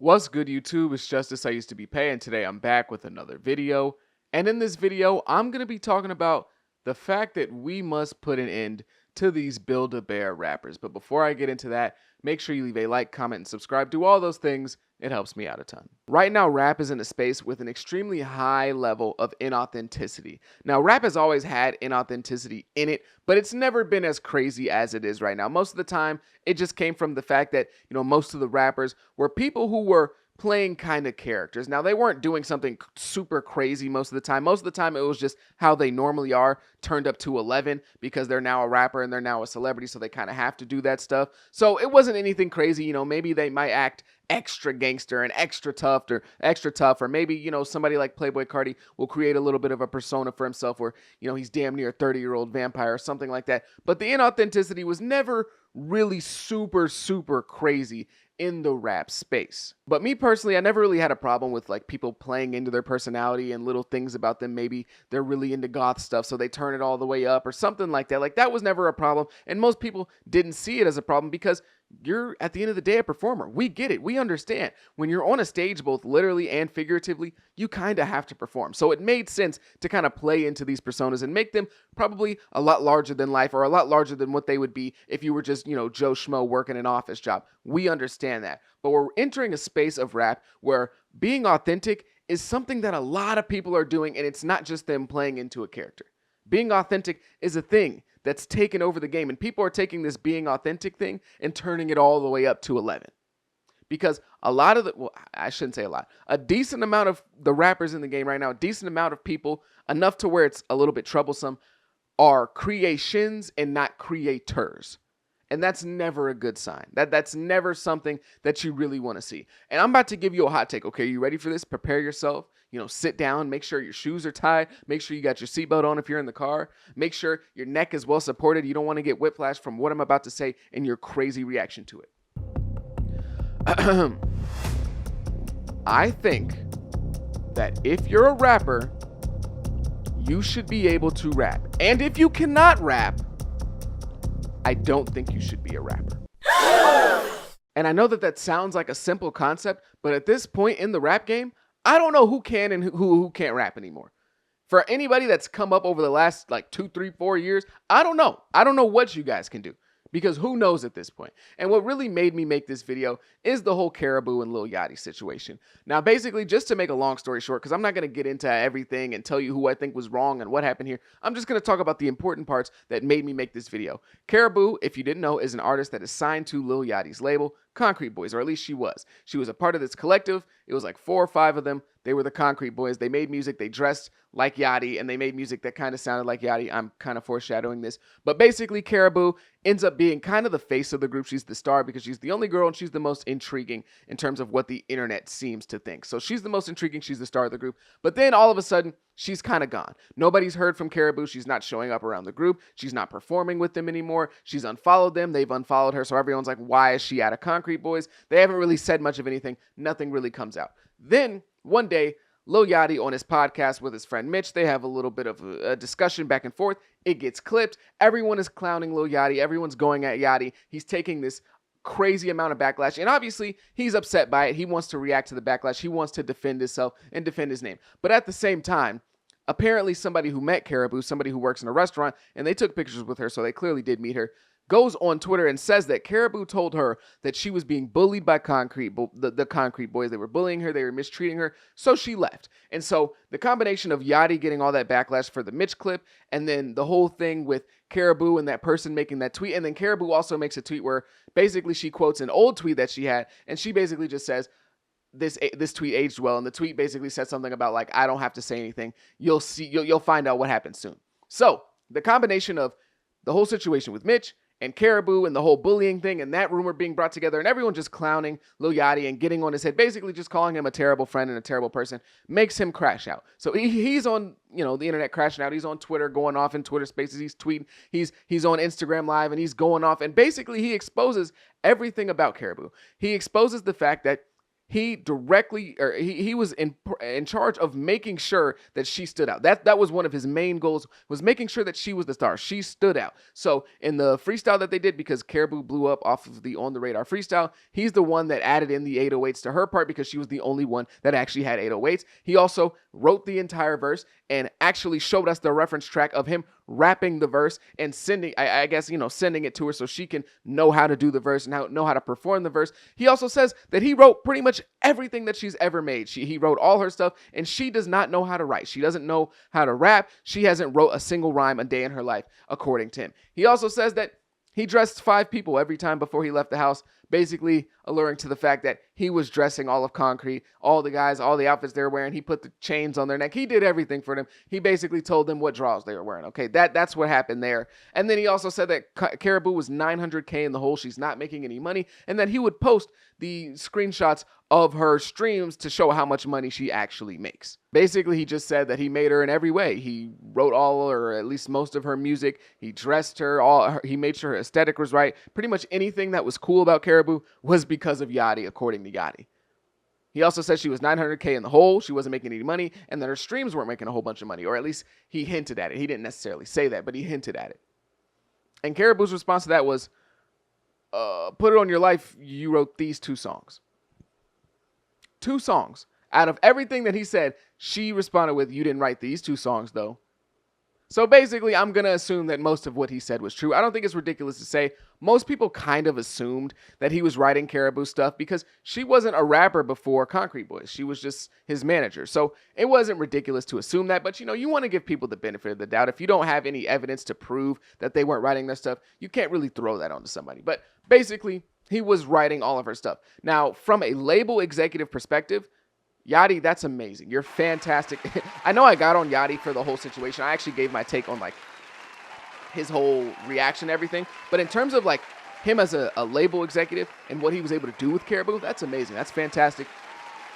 What's good, YouTube? It's Justice I Used to Be Pay, and today I'm back with another video. And in this video, I'm going to be talking about the fact that we must put an end to these Build-A-Bear rappers. But before I get into that, make sure you leave a like, comment, and subscribe. Do all those things. It helps me out a ton. Right now, rap is in a space with an extremely high level of inauthenticity. Now, rap has always had inauthenticity in it, but it's never been as crazy as it is right now. Most of the time, it just came from the fact that, most of the rappers were people who were playing kind of characters. Now, they weren't doing something super crazy most of the time. Most of the time, it was just how they normally are, turned up to 11 because they're now a rapper and they're now a celebrity, so they kind of have to do that stuff. So it wasn't anything crazy. Maybe they might act extra gangster and extra tough, or maybe, somebody like Playboi Carti will create a little bit of a persona for himself where, he's damn near a 30-year-old vampire or something like that. But the inauthenticity was never really super crazy in the rap space. But me personally, I never really had a problem with like people playing into their personality and little things about them. Maybe they're really into goth stuff, so they turn it all the way up or something like that. Like that was never a problem. And most people didn't see it as a problem because you're at the end of the day a performer. We get it. We understand. When you're on a stage, both literally and figuratively, you kind of have to perform. So it made sense to kind of play into these personas and make them probably a lot larger than life or a lot larger than what they would be if you were just, Joe Schmo working an office job. We understand that. But we're entering a space of rap where being authentic is something that a lot of people are doing, and it's not just them playing into a character. Being authentic is a thing that's taken over the game, and people are taking this being authentic thing and turning it all the way up to 11. Because a lot of I shouldn't say a lot, a decent amount of the rappers in the game right now, a decent amount of people, enough to where it's a little bit troublesome, are creations and not creators. And that's never a good sign. That's never something that you really want to see. And I'm about to give you a hot take. Okay, you ready for this? Prepare yourself. Sit down. Make sure your shoes are tied. Make sure you got your seatbelt on if you're in the car. Make sure your neck is well supported. You don't want to get whiplash from what I'm about to say and your crazy reaction to it. I think that if you're a rapper, you should be able to rap. And if you cannot rap, I don't think you should be a rapper. And I know that sounds like a simple concept, but at this point in the rap game, I don't know who can and who can't rap anymore. For anybody that's come up over the last 2, 3, 4 years, I don't know. I don't know what you guys can do. Because who knows at this point? And what really made me make this video is the whole Karrahboo and Lil Yachty situation. Now, basically, just to make a long story short, because I'm not going to get into everything and tell you who I think was wrong and what happened here. I'm just going to talk about the important parts that made me make this video. Karrahboo, if you didn't know, is an artist that is signed to Lil Yachty's label, Concrete Boys, or at least she was. She was a part of this collective. It was like 4 or 5 of them. They were the Concrete Boys. They made music. They dressed like Yachty, and they made music that kind of sounded like Yachty. I'm kind of foreshadowing this. But basically, Karrahboo ends up being kind of the face of the group. She's the star because she's the only girl, and she's the most intriguing in terms of what the internet seems to think. So she's the most intriguing. She's the star of the group. But then all of a sudden, she's kind of gone. Nobody's heard from Karrahboo. She's not showing up around the group. She's not performing with them anymore. She's unfollowed them. They've unfollowed her. So everyone's like, why is she out of Concrete Boys? They haven't really said much of anything. Nothing really comes out. Then one day, Lil Yachty on his podcast with his friend Mitch, they have a little bit of a discussion back and forth. It gets clipped. Everyone is clowning Lil Yachty. Everyone's going at Yachty. He's taking this crazy amount of backlash, and obviously he's upset by it. He wants to react to the backlash. He wants to defend himself and defend his name. But at the same time, apparently somebody who met Karrahboo, somebody who works in a restaurant, and they took pictures with her, so they clearly did meet her, goes on Twitter and says that Karrahboo told her that she was being bullied by the Concrete Boys. They were bullying her. They were mistreating her. So she left. And so the combination of Yachty getting all that backlash for the Mitch clip, and then the whole thing with Karrahboo and that person making that tweet, and then Karrahboo also makes a tweet where basically she quotes an old tweet that she had, and she basically just says, this tweet aged well, and the tweet basically said something about like, I don't have to say anything. You'll see, you'll find out what happens soon. So the combination of the whole situation with Mitch and Karrahboo and the whole bullying thing and that rumor being brought together and everyone just clowning Lil Yachty and getting on his head, basically just calling him a terrible friend and a terrible person, makes him crash out. So he's on, the internet crashing out. He's on Twitter, going off in Twitter Spaces. He's tweeting. He's on Instagram Live, and he's going off. And basically he exposes everything about Karrahboo. He exposes the fact that he was in charge of making sure that she stood out. That was one of his main goals, was making sure that she was the star. She stood out. So in the freestyle that they did, because Karrahboo blew up off of the On the Radar freestyle, he's the one that added in the 808s to her part because she was the only one that actually had 808s. He also wrote the entire verse and actually showed us the reference track of him rapping the verse and sending it to her so she can know how to do the verse and know how to perform the verse. He also says that he wrote pretty much everything that she's ever made. He wrote all her stuff, and she does not know how to write. She doesn't know how to rap. She hasn't wrote a single rhyme a day in her life, according to him. He also says that he dressed 5 people every time before he left the house, basically alluring to the fact that he was dressing all of Concrete, all the guys, all the outfits they were wearing. He put the chains on their neck. He did everything for them. He basically told them what draws they were wearing. Okay, that's what happened there. And then he also said that Karrahboo was $900K in the hole. She's not making any money. And that he would post the screenshots of her streams to show how much money she actually makes. Basically, he just said that he made her in every way. He wrote all, or at least most of her music. He dressed her. He made sure her aesthetic was right. Pretty much anything that was cool about Karrahboo was because of Yachty, according to Yachty. He also said she was $900K in the hole. She wasn't making any money, and that her streams weren't making a whole bunch of money, or at least he hinted at it. He didn't necessarily say that, but he hinted at it. And Karrahboo's response to that was, put it on your life, you wrote these 2 songs. 2 songs. Out of everything that he said, she responded with, you didn't write these 2 songs, though. So basically, I'm going to assume that most of what he said was true. I don't think it's ridiculous to say. Most people kind of assumed that he was writing Karrahboo stuff because she wasn't a rapper before Concrete Boys. She was just his manager. So it wasn't ridiculous to assume that. But, you want to give people the benefit of the doubt. If you don't have any evidence to prove that they weren't writing their stuff, you can't really throw that onto somebody. But basically, he was writing all of her stuff. Now, from a label executive perspective, Yachty, that's amazing. You're fantastic. I know I got on Yachty for the whole situation. I actually gave my take on his whole reaction and everything. But in terms of him as a label executive and what he was able to do with Karrahboo, that's amazing. That's fantastic.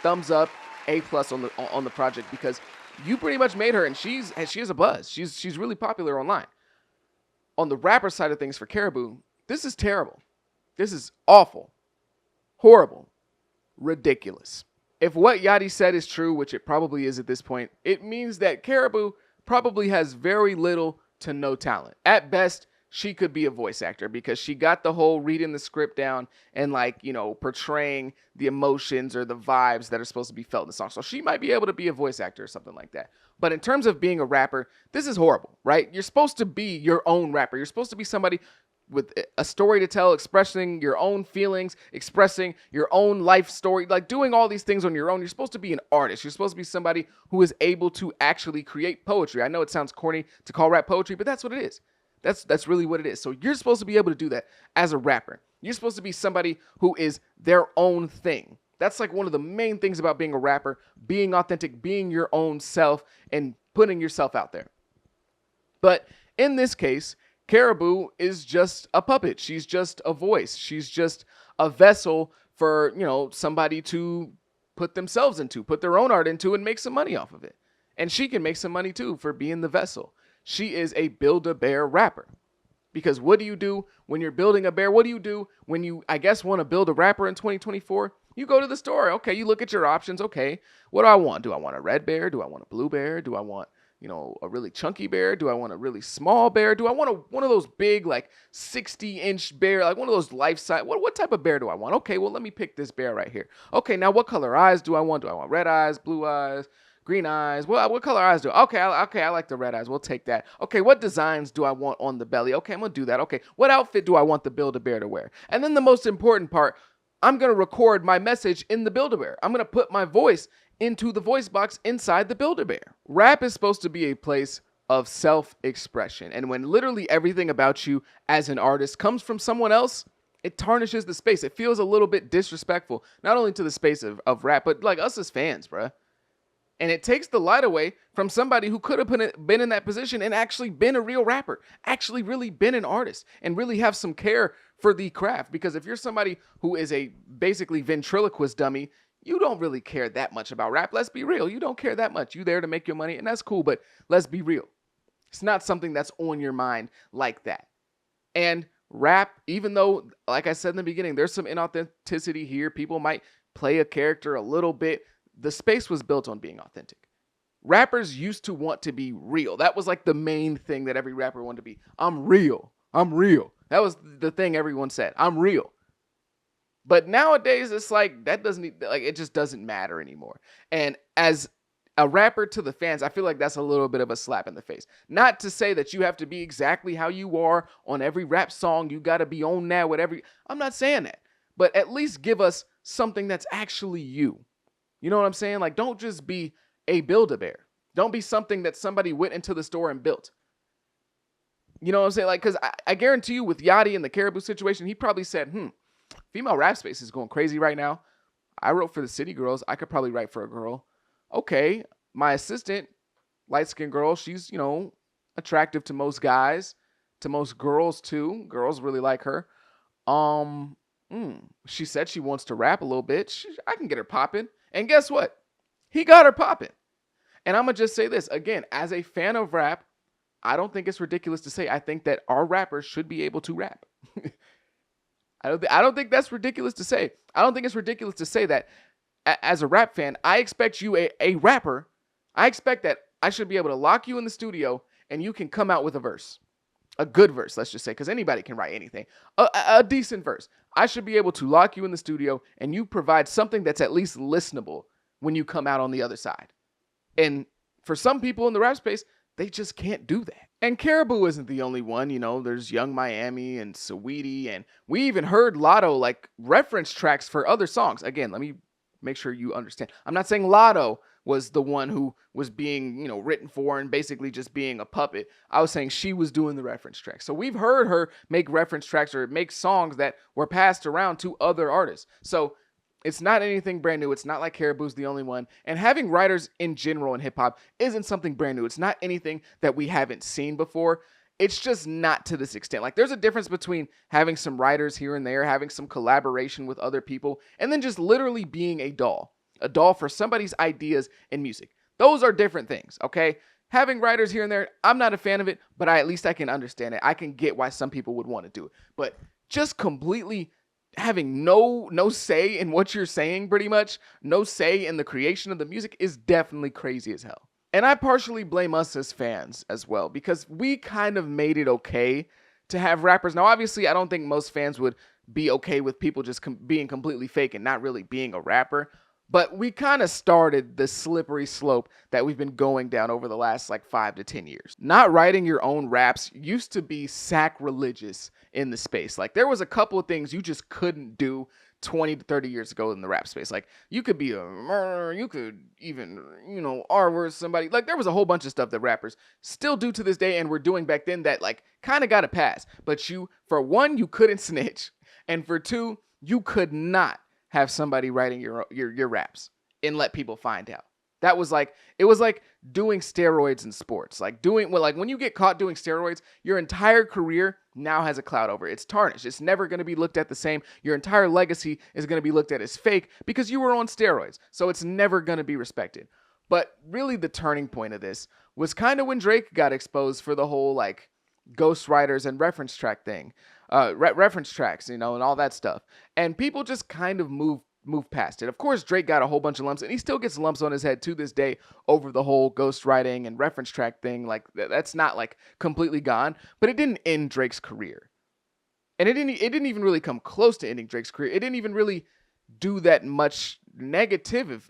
Thumbs up, A+ on the project, because you pretty much made her, and she has a buzz. She's really popular online. On the rapper side of things for Karrahboo, this is terrible. This is awful, horrible, ridiculous. If what Yachty said is true, which it probably is at this point, it means that Karrahboo probably has very little to no talent. At best, she could be a voice actor because she got the whole reading the script down and portraying the emotions or the vibes that are supposed to be felt in the song. So she might be able to be a voice actor or something like that. But in terms of being a rapper, this is horrible, right? You're supposed to be your own rapper. You're supposed to be somebody with a story to tell, expressing your own feelings, expressing your own life story, doing all these things on your own. You're supposed to be an artist. You're supposed to be somebody who is able to actually create poetry. I know it sounds corny to call rap poetry, but that's what it is. That's really what it is. So you're supposed to be able to do that as a rapper. You're supposed to be somebody who is their own thing. That's one of the main things about being a rapper, being authentic, being your own self, and putting yourself out there. But in this case, Karrahboo is just a puppet. She's just a voice. She's just a vessel for, somebody to put themselves into, put their own art into, and make some money off of it. And she can make some money too for being the vessel. She is a Build-A-Bear rapper. Because what do you do when you're building a bear? What do you do when you, want to build a rapper in 2024? You go to the store. Okay, you look at your options. Okay, what do I want? Do I want a red bear? Do I want a blue bear? Do I want a really chunky bear? Do I want a really small bear? Do I want one of those big, 60-inch bear, one of those life-size? What type of bear do I want? Okay, well, let me pick this bear right here. Okay, now what color eyes do I want? Do I want red eyes, blue eyes, green eyes? What color eyes do I? Okay, I like the red eyes. We'll take that. Okay, what designs do I want on the belly? Okay, I'm going to do that. Okay, what outfit do I want the Build-A-Bear to wear? And then the most important part, I'm going to record my message in the Build-A-Bear. I'm going to put my voice into the voice box inside the Build-A-Bear. Rap is supposed to be a place of self-expression. And when literally everything about you as an artist comes from someone else, it tarnishes the space. It feels a little bit disrespectful, not only to the space of rap, but us as fans, bruh. And it takes the light away from somebody who could have been in that position and actually been a real rapper, actually really been an artist, and really have some care for the craft. Because if you're somebody who is a basically ventriloquist dummy, you don't really care that much about rap. Let's be real. You don't care that much. You there to make your money, and that's cool, but let's be real. It's not something that's on your mind like that. And rap, even though, like I said in the beginning, there's some inauthenticity here. People might play a character a little bit. The space was built on being authentic. Rappers used to want to be real. That was like the main thing that every rapper wanted to be. I'm real. I'm real. That was the thing everyone said. I'm real. But nowadays, it's like that doesn't like it just doesn't matter anymore. And as a rapper to the fans, I feel like that's a little bit of a slap in the face. Not to say that you have to be exactly how you are on every rap song. You got to be on that with every. I'm not saying that, but at least give us something that's actually you. You know what I'm saying? Like, don't just be a Build-A-Bear. Don't be something that somebody went into the store and built. You know what I'm saying? Like, because I guarantee you with Yachty and the Karrahboo situation, he probably said, female rap space is going crazy right now. I wrote for the City Girls. I could probably write for a girl. Okay, my assistant, light-skinned girl, she's, attractive to most guys, to most girls too. Girls really like her. She said she wants to rap a little bit. I can get her popping. And guess what? He got her popping. And I'm going to just say this again, as a fan of rap, I don't think it's ridiculous to say I think that our rappers should be able to rap. I don't think that's ridiculous to say. I don't think it's ridiculous to say that as a rap fan, I expect you a rapper. I expect that I should be able to lock you in the studio and you can come out with a verse. A good verse, let's just say, because anybody can write anything. A decent verse. I should be able to lock you in the studio and you provide something that's at least listenable when you come out on the other side. And for some people in the rap space, they just can't do that. And Karrahboo isn't the only one. There's Young Miami and Saweetie, and we even heard Lotto like reference tracks for other songs. Again, let me make sure you understand. I'm not saying Lotto was the one who was being, written for and basically just being a puppet. I was saying she was doing the reference tracks. So we've heard her make reference tracks or make songs that were passed around to other artists. So it's not anything brand new. It's not like Karrahboo's the only one. And having writers in general in hip hop isn't something brand new. It's not anything that we haven't seen before. It's just not to this extent. Like, there's a difference between having some writers here and there, having some collaboration with other people, and then just literally being a doll for somebody's ideas in music. Those are different things, okay? Having writers here and there, I'm not a fan of it, but at least I can understand it. I can get why some people would want to do it. But just completely having no say in what you're saying, pretty much, no say in the creation of the music is definitely crazy as hell. And I partially blame us as fans as well, because we kind of made it okay to have rappers. Now, obviously, I don't think most fans would be okay with people just being completely fake and not really being a rapper. But we kind of started the slippery slope that we've been going down over the last 5 to 10 years. Not writing your own raps used to be sacrilegious in the space. Like, there was a couple of things you just couldn't do 20 to 30 years ago in the rap space. Like, you could be a murderer, you could even, R-word somebody. Like, there was a whole bunch of stuff that rappers still do to this day and were doing back then that kind of got a pass. But for one, you couldn't snitch. And for two, you could not have somebody writing your raps and let people find out. That was it was like doing steroids in sports. When you get caught doing steroids, your entire career now has a cloud over it. It's tarnished. It's never going to be looked at the same. Your entire legacy is going to be looked at as fake because you were on steroids. So it's never going to be respected. But really the turning point of this was kind of when Drake got exposed for the whole ghostwriters and reference track thing. Reference tracks, and all that stuff. And people just kind of move past it. Of course, Drake got a whole bunch of lumps, and he still gets lumps on his head to this day over the whole ghostwriting and reference track thing. That's not completely gone, but it didn't end Drake's career. And it didn't even really come close to ending Drake's career. It didn't even really do that much negative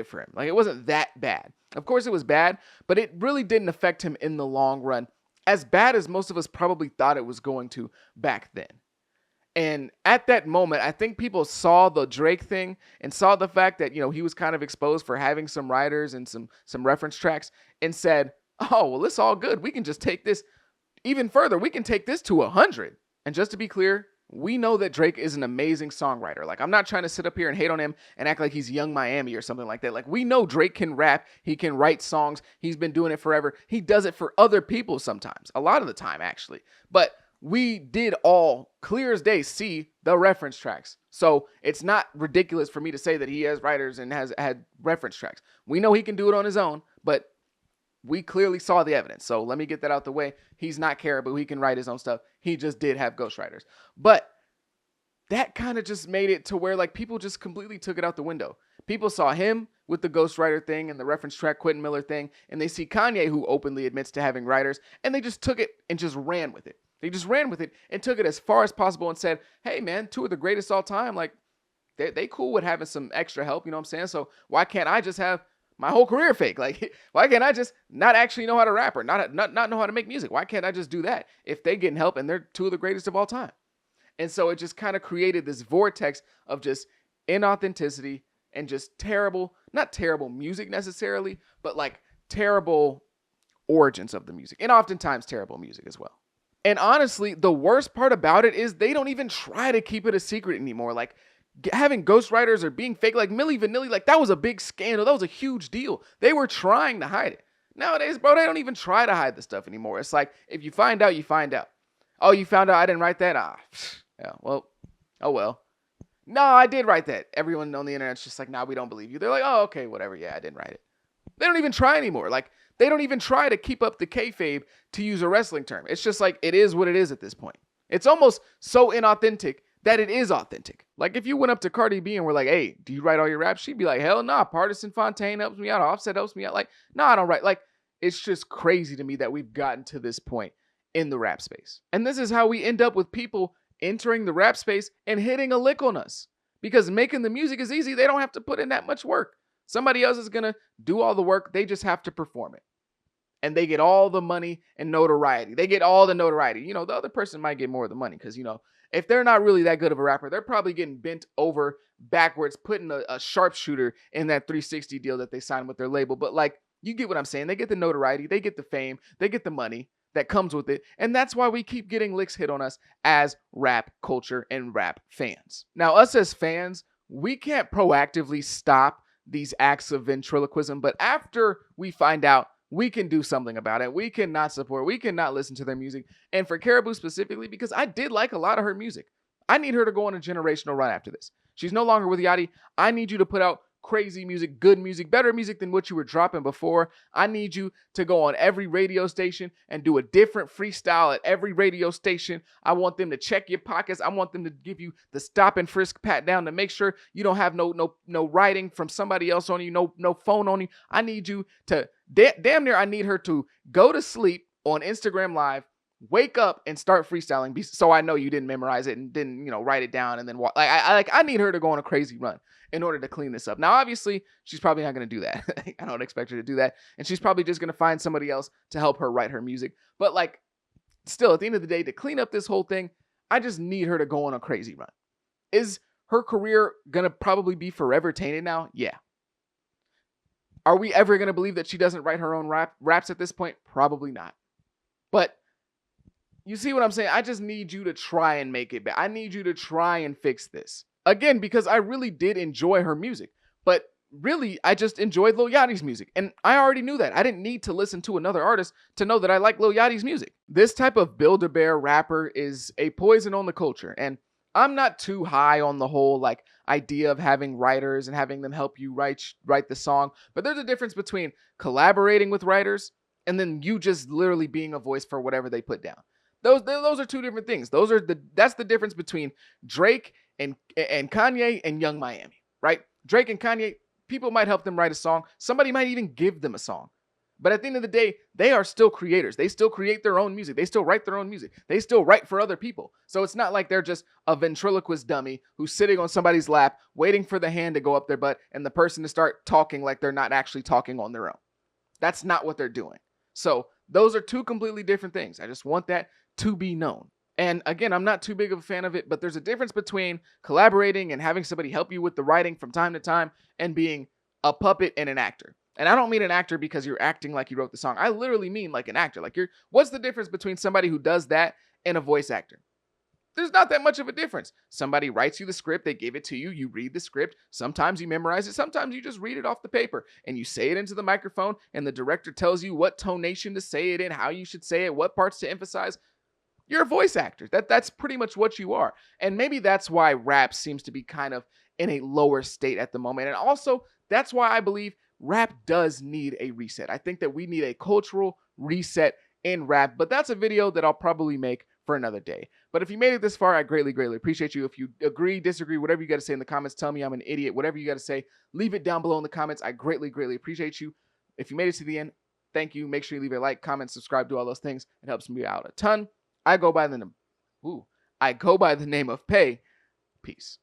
for him. It wasn't that bad. Of course, it was bad, but it really didn't affect him in the long run, as bad as most of us probably thought it was going to back then. And at that moment, I think people saw the Drake thing and saw the fact that, he was kind of exposed for having some writers and some reference tracks and said, oh, well, it's all good. We can just take this even further. We can take this to 100. And just to be clear, we know that Drake is an amazing songwriter. I'm not trying to sit up here and hate on him and act like he's Young Miami or something like that. We know Drake can rap. He can write songs. He's been doing it forever. He does it for other people sometimes. A lot of the time, actually. But we did all, clear as day, see the reference tracks. So it's not ridiculous for me to say that he has writers and has had reference tracks. We know he can do it on his own, but we clearly saw the evidence. So let me get that out the way. He's not Karrahboo. He can write his own stuff. He just did have ghostwriters. But that kind of just made it to where like people just completely took it out the window. People saw him with the ghostwriter thing and the reference track Quentin Miller thing, and they see Kanye, who openly admits to having writers, and they just took it and just ran with it. They just ran with it and took it as far as possible and said, hey man, two of the greatest all time, like they cool with having some extra help, you know what I'm saying? So why can't I just have my whole career fake? Like, why can't I just not actually know how to rap or not know how to make music? Why can't I just do that if they getting help and they're two of the greatest of all time? And so it just kind of created this vortex of just inauthenticity and just terrible, not terrible music necessarily, but like terrible origins of the music, and oftentimes terrible music as well. And honestly, the worst part about it is they don't even try to keep it a secret anymore. Like having ghostwriters or being fake, like Milli Vanilli, like that was a big scandal. That was a huge deal. They were trying to hide it. Nowadays, bro, they don't even try to hide the stuff anymore. It's like, if you find out, you find out. Oh, you found out I didn't write that? Yeah, well, oh well. No, I did write that. Everyone on the internet's just like, nah, we don't believe you. They're like, oh, okay, whatever. Yeah, I didn't write it. They don't even try anymore. Like, they don't even try to keep up the kayfabe, to use a wrestling term. It's just like, it is what it is at this point. It's almost so inauthentic that it is authentic. Like, if you went up to Cardi B and were like, hey, do you write all your raps? She'd be like, hell nah, Partisan Fontaine helps me out. Offset helps me out. Like, nah, I don't write. Like, it's just crazy to me that we've gotten to this point in the rap space. And this is how we end up with people entering the rap space and hitting a lick on us. Because making the music is easy. They don't have to put in that much work. Somebody else is going to do all the work. They just have to perform it. And they get all the money and notoriety. They get all the notoriety. You know, the other person might get more of the money because, you know, if they're not really that good of a rapper, they're probably getting bent over backwards, putting a sharpshooter in that 360 deal that they signed with their label. But like, you get what I'm saying. They get the notoriety. They get the fame. They get the money that comes with it. And that's why we keep getting licks hit on us as rap culture and rap fans. Now, us as fans, we can't proactively stop these acts of ventriloquism, but after we find out, we can do something about it. We cannot support, we cannot listen to their music. And for Karrahboo specifically, because I did like a lot of her music, I need her to go on a generational run after this. She's no longer with Yachty. I need you to put out crazy music, good music, better music than what you were dropping before. I need you to go on every radio station and do a different freestyle at every radio station. I want them to check your pockets. I want them to give you the stop and frisk pat down to make sure you don't have no writing from somebody else on you, no phone on you. I need you to damn near, I need her to go to sleep on Instagram Live, wake up and start freestyling, so I know you didn't memorize it and didn't, write it down and then walk. I need her to go on a crazy run in order to clean this up. Now, obviously, she's probably not going to do that. I don't expect her to do that. And she's probably just going to find somebody else to help her write her music. But like, still, at the end of the day, to clean up this whole thing, I just need her to go on a crazy run. Is her career going to probably be forever tainted now? Yeah. Are we ever going to believe that she doesn't write her own raps at this point? Probably not. But you see what I'm saying? I just need you to try and make it better. I need you to try and fix this. Again, because I really did enjoy her music. But really, I just enjoyed Lil Yachty's music. And I already knew that. I didn't need to listen to another artist to know that I like Lil Yachty's music. This type of Build-A-Bear rapper is a poison on the culture. And I'm not too high on the whole idea of having writers and having them help you write the song. But there's a difference between collaborating with writers and then you just literally being a voice for whatever they put down. Those are two different things. That's the difference between Drake and Kanye and Young Miami, right? Drake and Kanye, people might help them write a song. Somebody might even give them a song. But at the end of the day, they are still creators. They still create their own music. They still write their own music. They still write for other people. So it's not like they're just a ventriloquist dummy who's sitting on somebody's lap, waiting for the hand to go up their butt and the person to start talking like they're not actually talking on their own. That's not what they're doing. So those are two completely different things. I just want that to be known. And again, I'm not too big of a fan of it, but there's a difference between collaborating and having somebody help you with the writing from time to time and being a puppet and an actor. And I don't mean an actor because you're acting like you wrote the song. I literally mean like an actor. What's the difference between somebody who does that and a voice actor? There's not that much of a difference. Somebody writes you the script, they give it to you, you read the script. Sometimes you memorize it, sometimes you just read it off the paper and you say it into the microphone and the director tells you what tonation to say it in, how you should say it, what parts to emphasize. You're a voice actor. That's pretty much what you are. And maybe that's why rap seems to be kind of in a lower state at the moment. And also, that's why I believe rap does need a reset. I think that we need a cultural reset in rap, but that's a video that I'll probably make for another day. But if you made it this far, I greatly, greatly appreciate you. If you agree, disagree, whatever you got to say in the comments, tell me I'm an idiot, whatever you got to say, leave it down below in the comments. I greatly, greatly appreciate you. If you made it to the end, thank you. Make sure you leave a like, comment, subscribe, do all those things. It helps me out a ton. I go by the name of Pay. Peace.